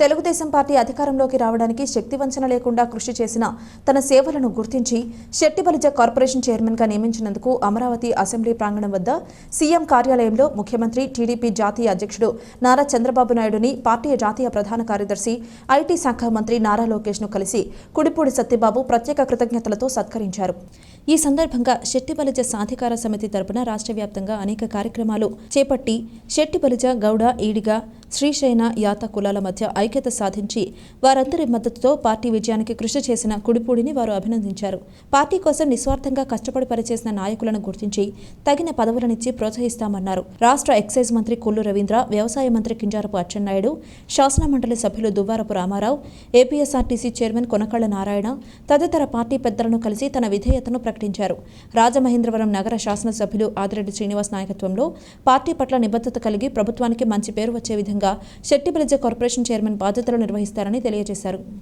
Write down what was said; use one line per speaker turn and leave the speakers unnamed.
Telugu Desam party అధికారంలోకి రావడానికి శక్తివంచన లేకుండా కృషి చేసిన తన సేవలను గుర్తించి శెట్టిబలిజ కార్పొరేషన్ చైర్మన్గా నియమించినందుకు అమరావతి అసెంబ్లీ ప్రాంగణం వద్ద సీఎం కార్యాలయంలో ముఖ్యమంత్రి టీడీపీ జాతీయ అధ్యక్షుడు నారా చంద్రబాబు నాయుడుని పార్టీ జాతీయ ప్రధాన కార్యదర్శి ఐటీ శాఖ మంత్రి నారా లోకేష్ను కలిసి కుడిపూడి సత్యబాబు ప్రత్యేక కృతజ్ఞతలతో సత్కరించారు. ఈ సందర్భంగా శెట్టిబలిజ సాధికార సమితి తరపున రాష్ట్ర వ్యాప్తంగా అనేక కార్యక్రమాలు చేపట్టి శెట్టిబలిజ, గౌడ, ఈడిగ, శ్రీశైన, యాత కులాల మధ్య ఐక్యత సాధించి వారందరి మద్దతుతో పార్టీ విజయానికి కృషి చేసిన కుడిపూడిని వారు అభినందించారు. పార్టీ కోసం నిస్వార్థంగా కష్టపడి పనిచేసిన నాయకులను గుర్తించి తగిన పదవులనిచ్చి ప్రోత్సహిస్తామన్నారు. రాష్ట్ర ఎక్సైజ్ మంత్రి కొల్లు రవీంద్ర, వ్యవసాయ మంత్రి కింజారపు అచ్చెన్నాయుడు, శాసనమండలి సభ్యులు దువ్వారపు రామారావు, ఏపీఎస్ఆర్టీసీ చైర్మన్ కొనకళ్ల నారాయణ తదితర పార్టీ పెద్దలను కలిసి తన విధేయతను ప్రకటించారు. రాజమహేంద్రవరం నగర శాసనసభ్యులు ఆదిరెడ్డి శ్రీనివాస్ నాయకత్వంలో పార్టీ పట్ల నిబద్ధత కలిగి ప్రభుత్వానికి మంచి పేరు వచ్చే విధంగా శెట్టిబలిజ కార్పొరేషన్ చైర్మన్ బాధ్యతలు నిర్వహిస్తారని తెలియజేశారు.